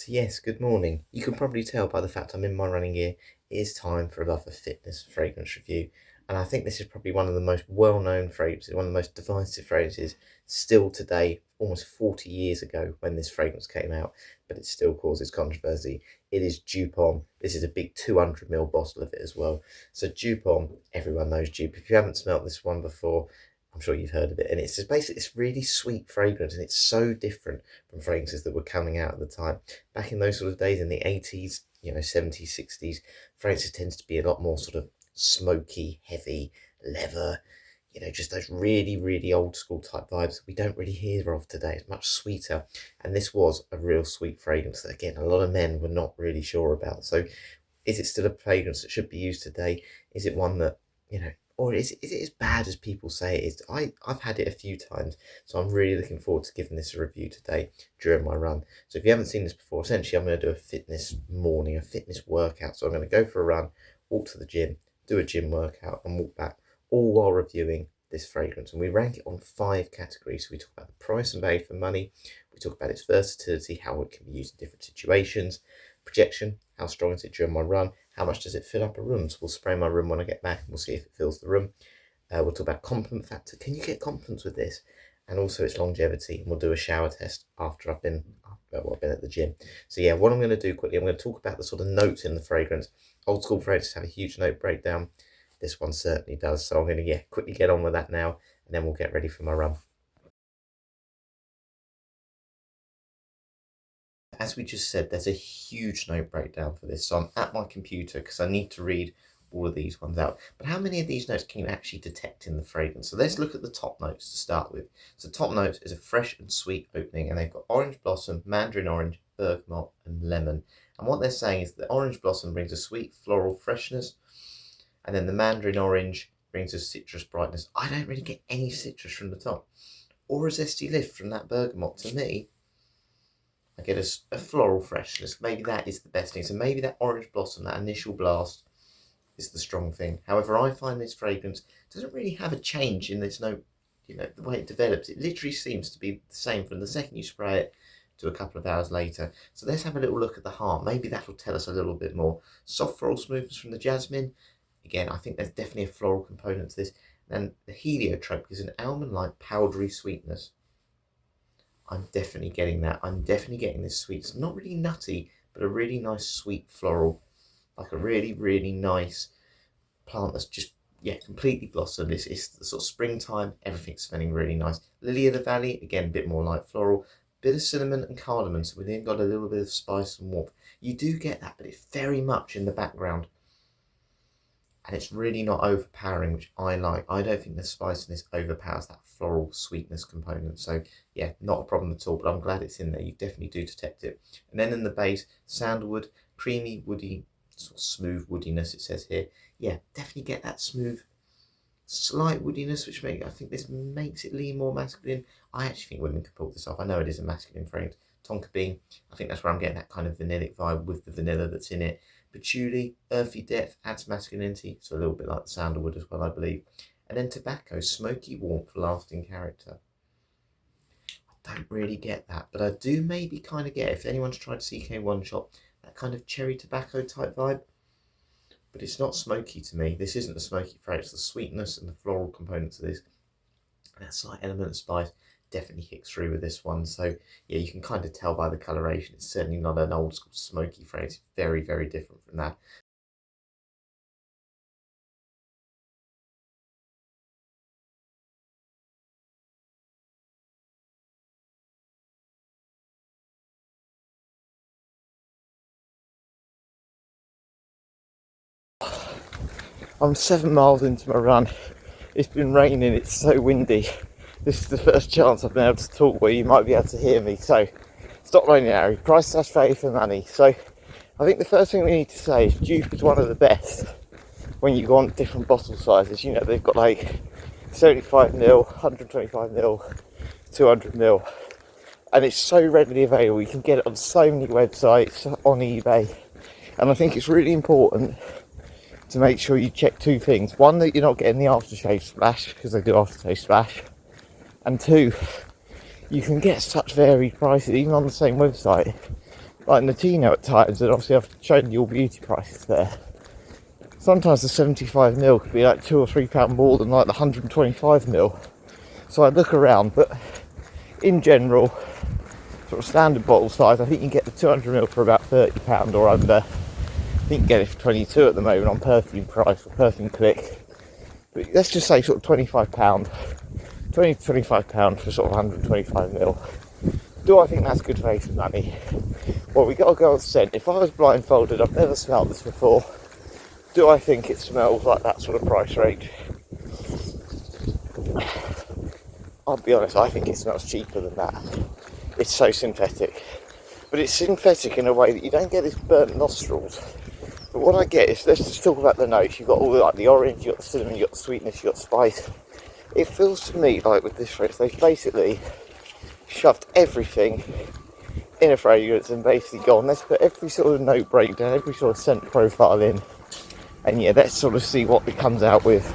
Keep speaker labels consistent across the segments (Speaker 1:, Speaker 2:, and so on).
Speaker 1: So yes, good morning. You can probably tell by the fact I'm in my running gear, it is time for another fitness fragrance review. And I think this is probably one of the most well-known fragrances, one of the most divisive fragrances still today, almost 40 years ago when this fragrance came out, but it still causes controversy. It is Joop Homme. This is a big 200 ml bottle of it as well. So Joop Homme, everyone knows Joop. If you haven't smelt this one before, I'm sure you've heard of it. And it's just basically this really sweet fragrance, and it's so different from fragrances that were coming out at the time. Back in those sort of days in the 80s, 70s, 60s, fragrances tends to be a lot more sort of smoky, heavy, leather, just those really, really old school type vibes that we don't really hear of today. It's much sweeter. And this was a real sweet fragrance that, again, a lot of men were not really sure about. So is it still a fragrance that should be used today? Is it one that, or is it as bad as people say it is? I've had it a few times, so I'm really looking forward to giving this a review today during my run. So if you haven't seen this before, essentially I'm going to do a fitness morning, a fitness workout. So I'm going to go for a run, walk to the gym, do a gym workout and walk back, all while reviewing this fragrance. And we rank it on 5 categories. So we talk about the price and value for money, we talk about its versatility, how it can be used in different situations, projection, how strong is it during my run, how much does it fill up a room. So we'll spray my room when I get back and we'll see if it fills the room. We'll talk about compliment factor. Can you get compliments with this? And also its longevity. And we'll do a shower test after I've been at the gym. So yeah, what I'm going to do quickly, I'm going to talk about the sort of notes in the fragrance. Old school fragrances have a huge note breakdown. This one certainly does. So I'm going to quickly get on with that now, and then we'll get ready for my run. As we just said, there's a huge note breakdown for this. So I'm at my computer because I need to read all of these ones out. But how many of these notes can you actually detect in the fragrance? So let's look at the top notes to start with. So top notes is a fresh and sweet opening, and they've got orange blossom, mandarin orange, bergamot, and lemon. And what they're saying is that the orange blossom brings a sweet floral freshness, and then the mandarin orange brings a citrus brightness. I don't really get any citrus from the top, or a zesty lift from that bergamot. To me, I get a floral freshness. Maybe that is the best thing. So maybe that orange blossom, that initial blast, is the strong thing. However, I find this fragrance doesn't really have a change in this note, the way it develops. It literally seems to be the same from the second you spray it to a couple of hours later. So let's have a little look at the heart. Maybe that'll tell us a little bit more. Soft floral smoothness from the jasmine. Again, I think there's definitely a floral component to this. And the heliotrope is an almond-like powdery sweetness. I'm definitely getting that. I'm definitely getting this sweet. It's not really nutty, but a really nice sweet floral. Like a really, really nice plant that's just, completely blossomed. It's the sort of springtime. Everything's smelling really nice. Lily of the Valley, again, a bit more light floral. Bit of cinnamon and cardamom, so we've then got a little bit of spice and warmth. You do get that, but it's very much in the background. And it's really not overpowering, which I like. I don't think the spiciness overpowers that floral sweetness component. So yeah, not a problem at all, but I'm glad it's in there. You definitely do detect it. And then in the base, sandalwood, creamy, woody, sort of smooth woodiness, it says here. Yeah, definitely get that smooth, slight woodiness, which I think this makes it lean more masculine. I actually think women could pull this off. I know it is a masculine fragrance. Tonka bean, I think that's where I'm getting that kind of vanillic vibe with the vanilla that's in it. Patchouli, earthy depth, adds masculinity, so a little bit like the sandalwood as well, I believe. And then tobacco, smoky warmth, lasting character. I don't really get that, but I do maybe kind of get, if anyone's tried CK1 shop, that kind of cherry tobacco type vibe. But it's not smoky to me. This isn't a smoky fragrance. The sweetness and the floral components of this, that slight element of spice, definitely kicks through with this one. So yeah, you can kind of tell by the coloration. It's certainly not an old school smoky fragrance. Very, very different from that. I'm 7 miles into my run. It's been raining, it's so windy. This is the first chance I've been able to talk where you might be able to hear me. So, stop raining, Harry. Price / value for money. So, I think the first thing we need to say is Joop is one of the best when you go on different bottle sizes. They've got like 75ml, 125ml, 200ml. And it's so readily available. You can get it on so many websites, on eBay. And I think it's really important to make sure you check 2 things. One, that you're not getting the aftershave splash, because they do aftershave splash. And 2, you can get such varied prices, even on the same website. like Notino at times, and obviously I've shown you all beauty prices there. Sometimes the 75ml could be like £2 or £3 more than like the 125ml. So I look around, but in general, sort of standard bottle size, I think you can get the 200ml for about £30 or under. I think you can get it for 22 at the moment on Perfume Price or Perfume Click. But let's just say sort of £25, £20 to £25 for sort of 125ml. Do I think that's good value for money? Well, we got to go on scent. If I was blindfolded, I've never smelled this before. Do I think it smells like that sort of price range? I'll be honest, I think it smells cheaper than that. It's so synthetic. But it's synthetic in a way that you don't get this burnt nostrils. But what I get is, let's just talk about the notes. You've got all the, like the orange, you've got the cinnamon, you've got the sweetness, you've got spice. It feels to me like with this fragrance, they've basically shoved everything in a fragrance and basically gone, let's put every sort of note breakdown, every sort of scent profile in. And yeah, let's sort of see what it comes out with.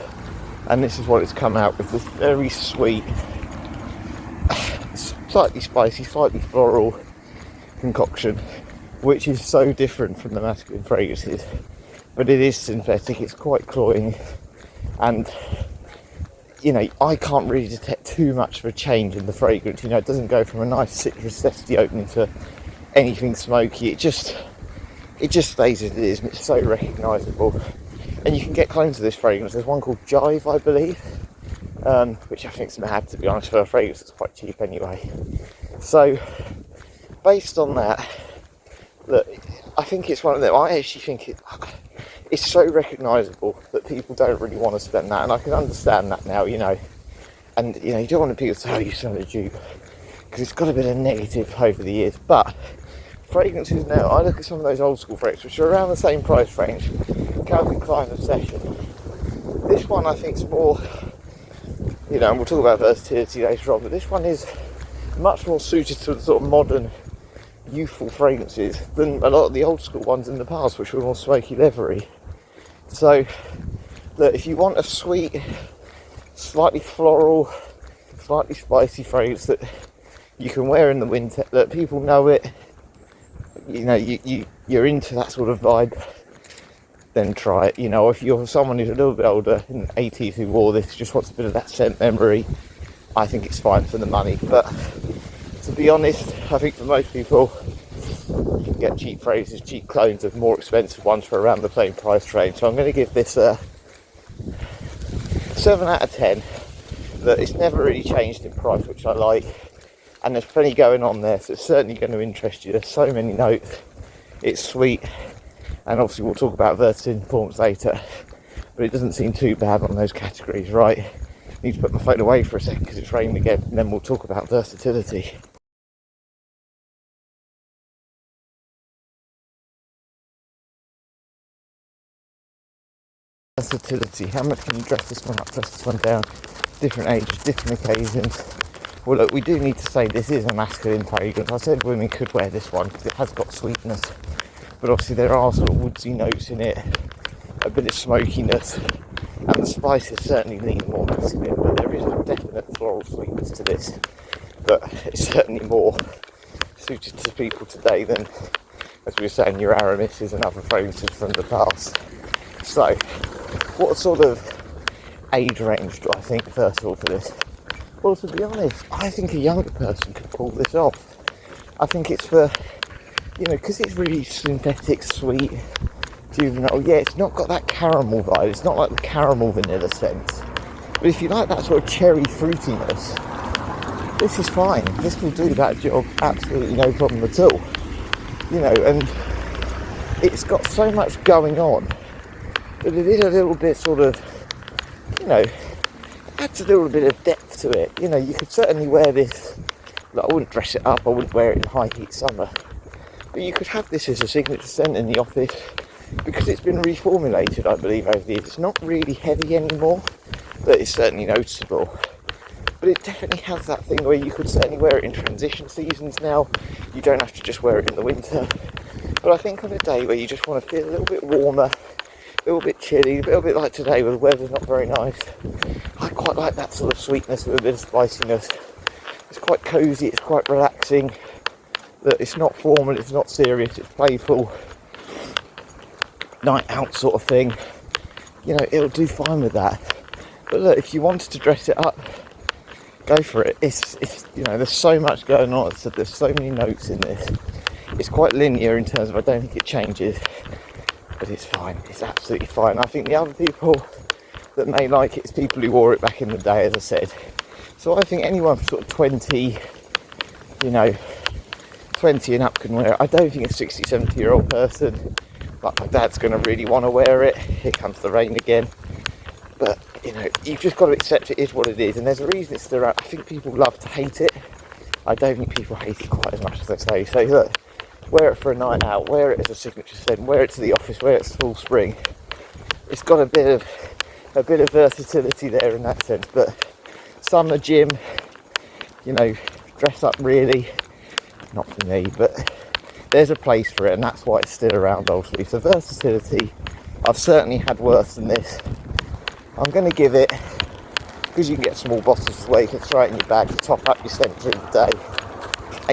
Speaker 1: And this is what it's come out with, this very sweet, slightly spicy, slightly floral concoction, which is so different from the masculine fragrances. But it is synthetic, it's quite cloying, and you know, I can't really detect too much of a change in the fragrance. You know, it doesn't go from a nice citrus zesty opening to anything smoky. It just stays as it is, and it's so recognisable. And you can get clones of this fragrance. There's one called Jive, I believe, which I think's mad, to be honest, for a fragrance that's quite cheap anyway. So, based on that, look, I think it's one of them. I actually think it's so recognisable that people don't really want to spend that, and I can understand that now, you know. And you know, you don't want people to say, "Oh, you smell a Joop," because it's got a bit of negative over the years. But fragrances now, I look at some of those old school fragrances, which are around the same price range. Calvin Klein Obsession. This one I think is more, you know, and we'll talk about versatility later on, but this one is much more suited to the sort of modern, youthful fragrances than a lot of the old school ones in the past, which were more smoky leathery. So, look, if you want a sweet, slightly floral, slightly spicy fragrance that you can wear in the winter, that people know it, you know, you're into that sort of vibe, then try it. You know, if you're someone who's a little bit older in the 80s who wore this, just wants a bit of that scent memory, I think it's fine for the money. But to be honest, I think for most people, you can get cheap fragrances, cheap clones of more expensive ones for around the same price range. So I'm going to give this a 7 out of 10. That it's never really changed in price, which I like, and there's plenty going on there, so it's certainly going to interest you. There's so many notes, it's sweet, and obviously we'll talk about versatility performance later, but it doesn't seem too bad on those categories. Right, I need to put my phone away for a second because it's raining again, and then we'll talk about versatility. Versatility, how much can you dress this one up, dress this one down, different ages, different occasions. Well, look, we do need to say this is a masculine fragrance. I said women could wear this one because it has got sweetness, but obviously there are sort of woodsy notes in it, a bit of smokiness, and the spices certainly lean more masculine, but there is a definite floral sweetness to this, but it's certainly more suited to people today than, as we were saying, your Aramises and other fragrances from the past. So, what sort of age range do I think, first of all, for this? Well, to be honest, I think a younger person could pull this off. I think it's for, you know, because it's really synthetic, sweet, juvenile. Yeah, it's not got that caramel vibe. It's not like the caramel vanilla scent. But if you like that sort of cherry fruitiness, this is fine. This will do that job absolutely no problem at all. You know, and it's got so much going on, but it is a little bit sort of, you know, adds a little bit of depth to it. You know, you could certainly wear this, like, I wouldn't dress it up, I wouldn't wear it in high heat summer, but you could have this as a signature scent in the office because it's been reformulated, I believe, over the years. It's not really heavy anymore, but it's certainly noticeable. But it definitely has that thing where you could certainly wear it in transition seasons now. You don't have to just wear it in the winter. But I think on a day where you just want to feel a little bit warmer, a little bit chilly, a little bit like today where the weather's not very nice, I quite like that sort of sweetness with a bit of spiciness. It's quite cosy, it's quite relaxing. that it's not formal, it's not serious, it's playful, night out sort of thing, you know, it'll do fine with that. But look, if you wanted to dress it up, go for it. It's you know, there's so much going on, so there's so many notes in this. It's quite linear in terms of I don't think it changes, but it's fine, it's absolutely fine. I think the other people that may like it is people who wore it back in the day, as I said. So I think anyone from sort of 20, you know, 20 and up can wear it. I don't think a 60, 70-year-old person like my dad's going to really want to wear it. Here comes the rain again. But, you know, you've just got to accept it is what it is. And there's a reason it's still around. I think people love to hate it. I don't think people hate it quite as much as they say. So look, wear it for a night out, wear it as a signature scent, wear it to the office, wear it to full spring. It's got a bit of versatility there in that sense. But summer gym, you know, dress up really, not for me, but there's a place for it, and that's why it's still around ultimately. So versatility, I've certainly had worse than this. I'm going to give it, because you can get small bottles as well, you can throw it in your bag to top up your scent through the day,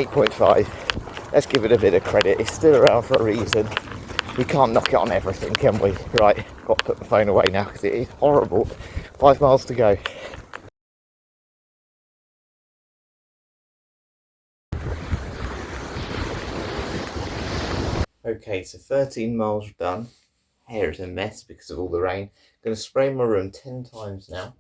Speaker 1: 8.5. Let's give it a bit of credit, it's still around for a reason. We can't knock it on everything, can we? Right, got to put the phone away now because it is horrible. 5 miles to go. Okay, so 13 miles done. Hair is a mess because of all the rain. I'm going to spray my room 10 times now.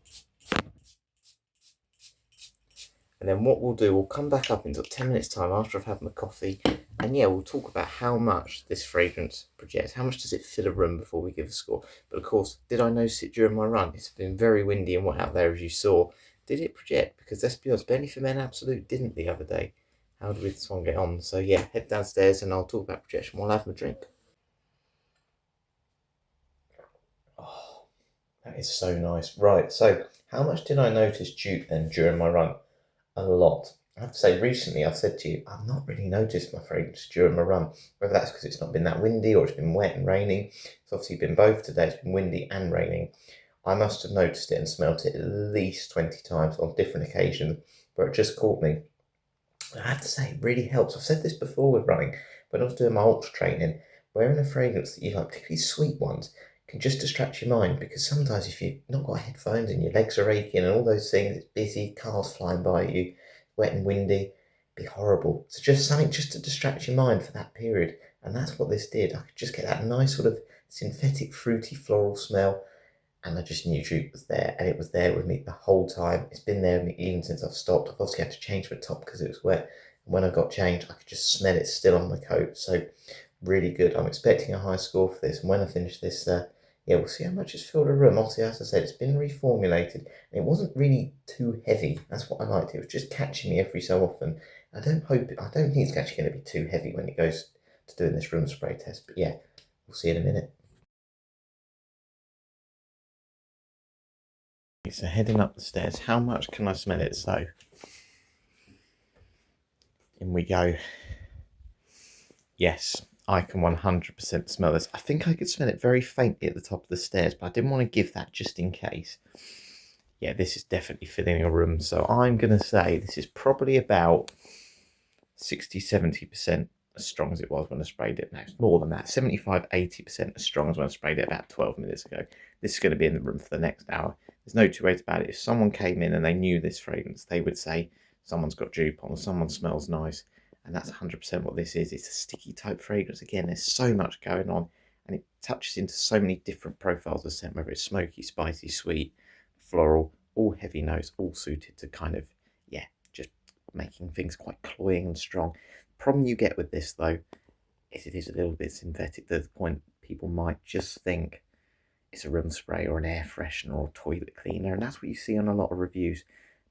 Speaker 1: And then what we'll do, we'll come back up in 10 minutes time after I've had my coffee. And yeah, we'll talk about how much this fragrance projects. How much does it fill a room before we give a score? But of course, did I notice it during my run? It's been very windy and wet out there, as you saw. Did it project? Because let's be honest, Benny for Men Absolute didn't the other day. How did this one get on? So yeah, head downstairs and I'll talk about projection while I have my drink. Oh, that is so nice. Right, so how much did I notice Joop then during my run? A lot. I have to say, recently I've said to you, I've not really noticed my fragrance during my run. Whether that's because it's not been that windy or it's been wet and raining. It's obviously been both today. It's been windy and raining. I must have noticed it and smelt it at least 20 times on different occasions where it just caught me. I have to say, it really helps. I've said this before with running. When I was doing my ultra training, wearing a fragrance that you like, particularly sweet ones, can just distract your mind, because sometimes if you've not got headphones and your legs are aching and all those things, it's busy, cars flying by you, wet and windy, it'd be horrible. So just something just to distract your mind for that period. And that's what this did. I could just get that nice sort of synthetic, fruity, floral smell. And I just knew Joop was there, and it was there with me the whole time. It's been there with me even since I've stopped. I've obviously had to change my top because it was wet. And when I got changed, I could just smell it still on my coat. So really good. I'm expecting a high score for this. And when I finish this, yeah, we'll see how much it's filled a room. Obviously, as I said, it's been reformulated. And it wasn't really too heavy. That's what I liked. It was just catching me every so often. I don't think it's actually going to be too heavy when it goes to doing this room spray test. But yeah, we'll see in a minute. So heading up the stairs, how much can I smell it? So in we go. Yes, I can 100% smell this. I think I could smell it very faintly at the top of the stairs, but I didn't want to give that just in case. Yeah, this is definitely filling a room. So I'm going to say this is probably about 60, 70% as strong as it was when I sprayed it. No, it's more than that. 75, 80% as strong as when I sprayed it about 12 minutes ago. This is going to be in the room for the next hour. There's no two ways about it. If someone came in and they knew this fragrance, they would say someone's got Joop on, someone smells nice. And that's 100% what this is. It's a sticky type fragrance. Again, there's so much going on, and it touches into so many different profiles of scent, whether it's smoky, spicy, sweet, floral, all heavy notes, all suited to kind of, yeah, just making things quite cloying and strong. The problem you get with this, though, is it is a little bit synthetic to the point people might just think it's a room spray or an air freshener or toilet cleaner, and that's what you see on a lot of reviews.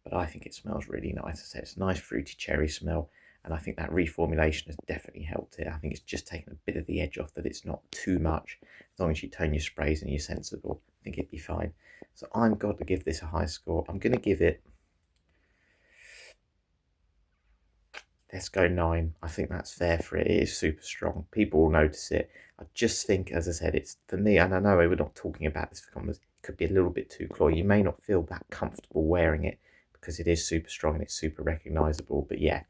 Speaker 1: But I think it smells really nice. I said it's a nice fruity cherry smell, and I think that reformulation has definitely helped it. I think it's just taken a bit of the edge off, that it's not too much. As long as you tone your sprays and you're sensible, I think it'd be fine. So I'm got to give this a high score. I'm going to give it, let's go 9. I think that's fair for it. It is super strong. People will notice it. I just think, as I said, it's for me, and I know we're not talking about this for comments, it could be a little bit too cloying. You may not feel that comfortable wearing it because it is super strong and it's super recognisable. But yeah,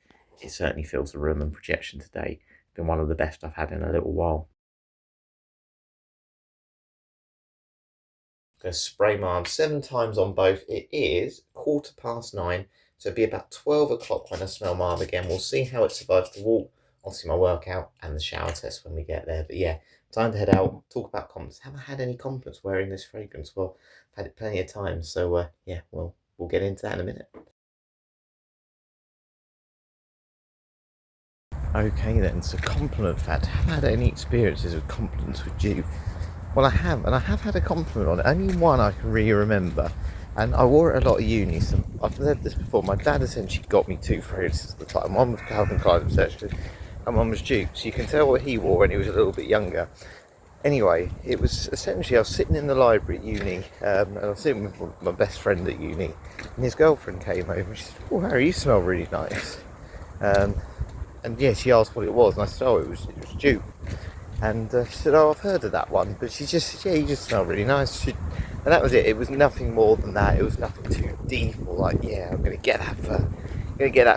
Speaker 1: it certainly fills the room, and projection today has been one of the best I've had in a little while. I'm going to spray my arm 7 times on both. It is 9:15, so it'll be about 12 o'clock when I smell my arm again. We'll see how it survives the walk, obviously my workout, and the shower test when we get there. But yeah, time to head out, talk about compliments. Have I had any compliments wearing this fragrance? Well, I've had it plenty of times, so yeah, well, we'll get into that in a minute. Okay then, so compliment fact. Have I had any experiences with compliments with you? Well, I have, and I have had a compliment on it. Only one I can really remember, and I wore it a lot at uni. So I've said this before. My dad essentially got me 2 fragrances at the time. One was Calvin Klein Seductive, and one was Joop. So you can tell what he wore when he was a little bit younger. Anyway, it was essentially I was sitting in the library at uni, and I was sitting with my best friend at uni, and his girlfriend came over. And she said, "Oh, Harry, you smell really nice." And yeah, she asked what it was, and I said, "Oh, it was Joop." And she said, "Oh, I've heard of that one," but she just said, "Yeah, you just smell really nice." And that was it. It was nothing more than that. It was nothing too deep or like, "Yeah, I'm gonna get that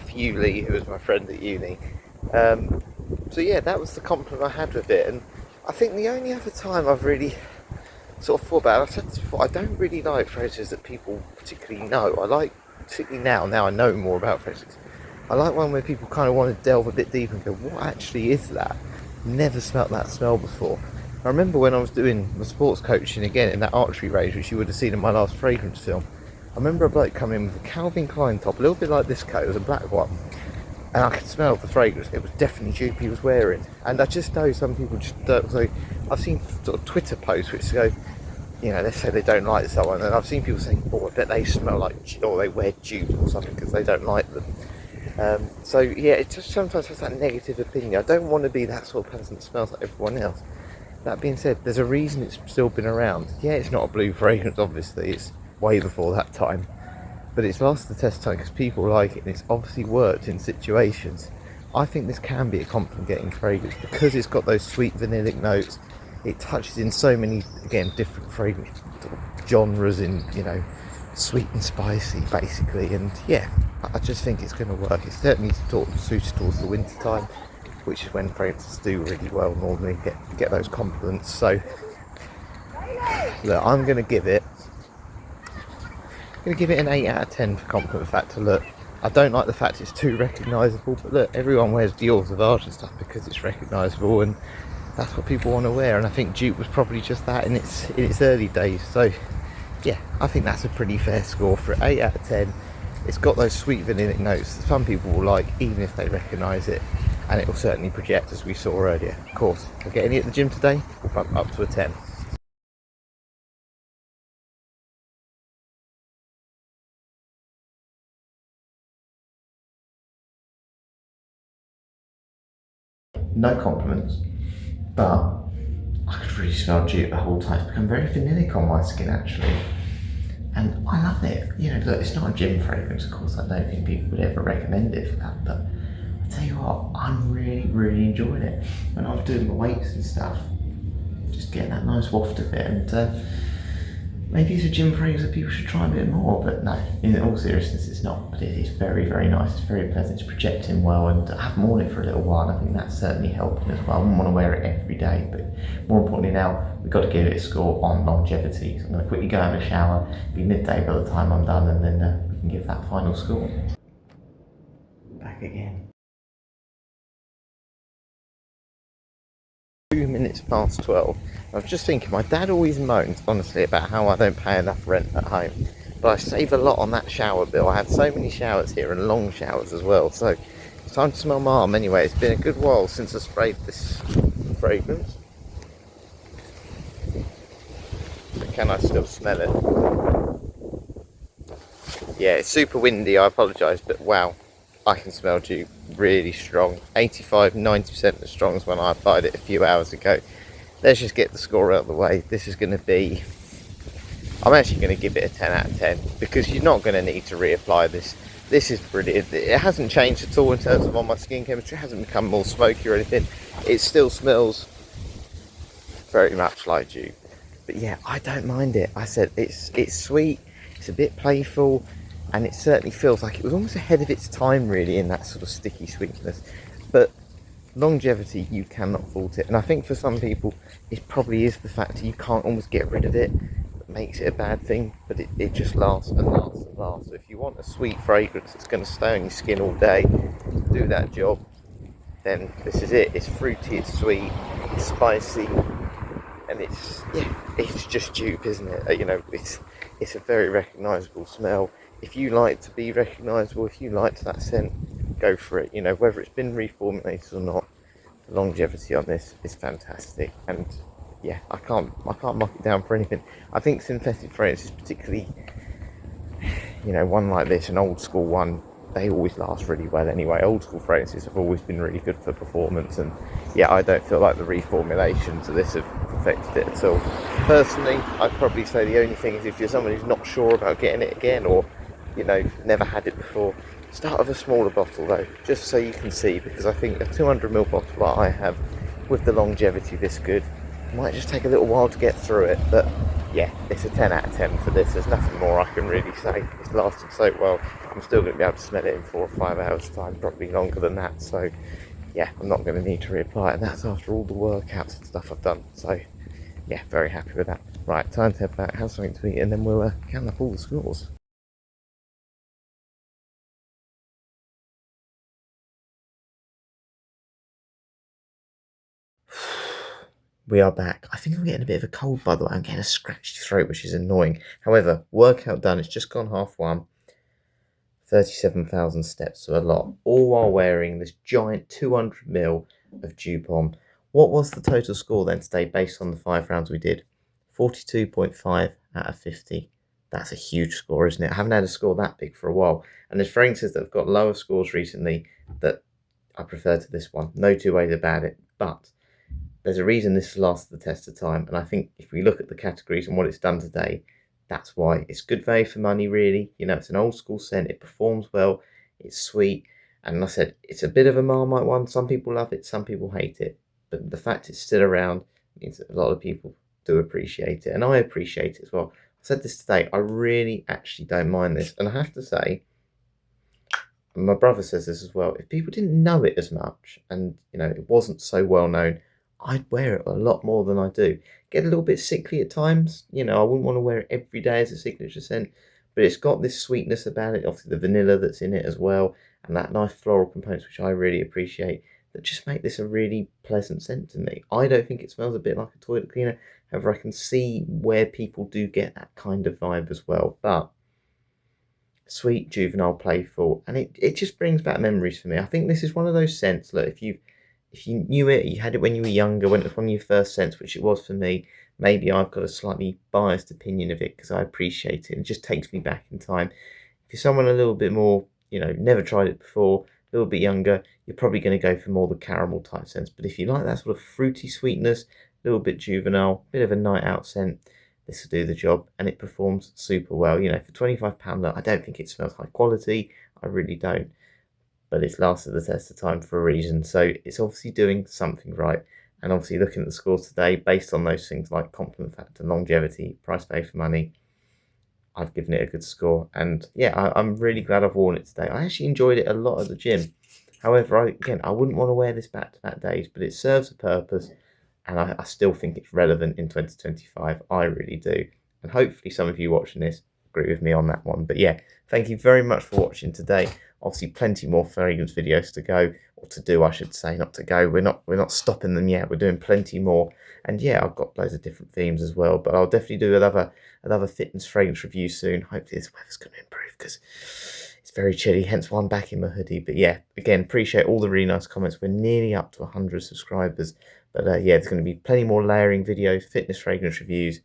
Speaker 1: for you, Lee," who was my friend at uni. So yeah, that was the compliment I had with it. And I think the only other time I've really sort of thought about it, I've said this before, I don't really like phrases that people particularly know. I like, particularly now I know more about phrases, I like one where people kind of want to delve a bit deeper and go, what actually is that? Never smelt that smell before. I remember when I was doing the sports coaching again in that archery range, which you would have seen in my last fragrance film. I remember a bloke coming in with a Calvin Klein top, a little bit like this coat, it was a black one. And I could smell the fragrance. It was definitely Joop he was wearing. And I just know some people just don't. So I've seen sort of Twitter posts which go, you know, they say they don't like someone, and I've seen people saying, "Oh, I bet they smell like," or they wear Joop or something because they don't like them. So yeah, it just sometimes has that negative opinion. I don't want to be that sort of person that smells like everyone else. That being said, there's a reason it's still been around. Yeah, it's not a blue fragrance, obviously. It's way before that time. But it's lasted the test of time because people like it, and it's obviously worked in situations. I think this can be a compliment getting fragrance because it's got those sweet vanillic notes. It touches in so many, again, different fragrance genres in, you know, sweet and spicy, basically. And yeah, I just think it's going to work. It's certainly suited towards the winter time, which is when fragrances do really well normally, get those compliments. So look, I'm going to give it an 8 out of 10 for compliment factor. Look, I don't like the fact it's too recognisable, but look, everyone wears Dior Sauvage and stuff because it's recognisable, and that's what people want to wear. And I think Joop was probably just that in its early days. So yeah, I think that's a pretty fair score for it. 8 out of 10. It's got those sweet vanilla notes that some people will like, even if they recognise it, and it will certainly project, as we saw earlier. Of course, if I get any at the gym today, we'll bump up to a 10. No compliments, but I could really smell Joop the whole time. It's become very vanillic on my skin, actually. And I love it. You know, look, it's not a gym fragrance, of course. I don't think people would ever recommend it for that, but I tell you what, I'm really enjoying it. When I was doing my weights and stuff, just getting that nice waft of it, and maybe it's a gym fragrance that people should try a bit more, but no, in all seriousness, it's not. But it is very nice. It's very pleasant. It's projecting well, and I haven't worn it for a little while, and I think that's certainly helping as well. I wouldn't want to wear it every day, but more importantly now, we've got to give it a score on longevity. So I'm going to quickly go have a shower, be midday by the time I'm done, and then we can give that final score. Back again. 2 minutes past 12. I was just thinking, my dad always moans, honestly, about how I don't pay enough rent at home. But I save a lot on that shower bill. I have so many showers here, and long showers as well. So it's time to smell my arm anyway. It's been a good while since I sprayed this fragrance. But can I still smell it? Yeah, it's super windy, I apologise, but wow, I can smell Joop really strong. 85-90% as strong as when I applied it a few hours ago. Let's just get the score out of the way. This is going to be, I'm actually going to give it a 10 out of 10 because you're not going to need to reapply this. This is brilliant. It hasn't changed at all in terms of on my skin chemistry. It hasn't become more smoky or anything. It still smells very much like Joop. But yeah, I don't mind it. I said it's sweet, it's a bit playful, and it certainly feels like it was almost ahead of its time really in that sort of sticky sweetness. But longevity, you cannot fault it, and I think for some people it probably is the fact that you can't almost get rid of it that makes it a bad thing, but it just lasts and lasts and lasts. So if you want a sweet fragrance that's going to stay on your skin all day, do that job, then this is it. It's fruity, it's sweet, it's spicy, and it's just Joop, isn't it? You know, it's a very recognisable smell. If you like to be recognisable, if you liked that scent, go for it. You know, whether it's been reformulated or not, the longevity on this is fantastic. And yeah, I can't mark it down for anything. I think synthetic fragrances, particularly, you know, one like this, an old school one, they always last really well anyway. Old school fragrances have always been really good for performance, and yeah, I don't feel like the reformulations of this have affected it at all. Personally, I'd probably say the only thing is if you're someone who's not sure about getting it again, or you know, never had it before, start with a smaller bottle though, just so you can see, because I think a 200ml bottle that I have with the longevity this good might just take a little while to get through it, but yeah, it's a 10 out of 10 for this. There's nothing more I can really say. It's lasted so well. I'm still going to be able to smell it in 4 or 5 hours time, probably longer than that. So yeah, I'm not going to need to reapply it, and that's after all the workouts and stuff I've done. So yeah, very happy with that. Right, time to head back, have something to eat, and then we'll count up all the scores. We are back. I think I'm getting a bit of a cold, by the way. I'm getting a scratchy throat, which is annoying. However, workout done. It's just gone 1:30. 37,000 steps, so a lot. All while wearing this giant 200ml of Joop Homme. What was the total score then today, based on the 5 rounds we did? 42.5 out of 50. That's a huge score, isn't it? I haven't had a score that big for a while. And there's fragrances that have got lower scores recently that I prefer to this one. No two ways about it. But there's a reason this has lasted the test of time, and I think if we look at the categories and what it's done today, that's why it's good value for money, really. You know, it's an old school scent, it performs well, it's sweet, and like I said, it's a bit of a Marmite one. Some people love it, some people hate it, but the fact it's still around means that a lot of people do appreciate it, and I appreciate it as well. I said this today, I really actually don't mind this, and I have to say, and my brother says this as well, if people didn't know it as much and you know it wasn't so well known, I'd wear it a lot more than I do. Get a little bit sickly at times, you know, I wouldn't want to wear it every day as a signature scent, but it's got this sweetness about it, obviously the vanilla that's in it as well, and that nice floral components which I really appreciate, that just make this a really pleasant scent to me. I don't think it smells a bit like a toilet cleaner, however I can see where people do get that kind of vibe as well, but sweet, juvenile, playful, and it just brings back memories for me. I think this is one of those scents that if you knew it, you had it when you were younger, when it was one of your first scents, which it was for me, maybe I've got a slightly biased opinion of it because I appreciate it. It just takes me back in time. If you're someone a little bit more, you know, never tried it before, a little bit younger, you're probably going to go for more the caramel type scents. But if you like that sort of fruity sweetness, a little bit juvenile, bit of a night out scent, this will do the job, and it performs super well. You know, for £25, look, I don't think it smells high quality. I really don't. But it's lasted the test of time for a reason. So it's obviously doing something right. And obviously looking at the scores today, based on those things like compliment factor, longevity, price paid for money, I've given it a good score. And yeah, I'm really glad I've worn it today. I actually enjoyed it a lot at the gym. However, again, I wouldn't want to wear this back-to-back days, but it serves a purpose. And I still think it's relevant in 2025. I really do. And hopefully some of you watching this agree with me on that one. But yeah, thank you very much for watching today. Obviously plenty more fragrance videos to go, or to do I should say, not to go. We're not stopping them yet. We're doing plenty more. And yeah, I've got loads of different themes as well, but I'll definitely do another fitness fragrance review soon. Hopefully this weather's going to improve because it's very chilly, hence why I'm back in my hoodie. But yeah, again, appreciate all the really nice comments. We're nearly up to 100 subscribers. But yeah, there's going to be plenty more layering videos, fitness fragrance reviews,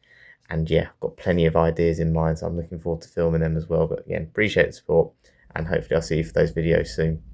Speaker 1: and yeah, I've got plenty of ideas in mind, so I'm looking forward to filming them as well. But again, appreciate the support, and hopefully I'll see you for those videos soon.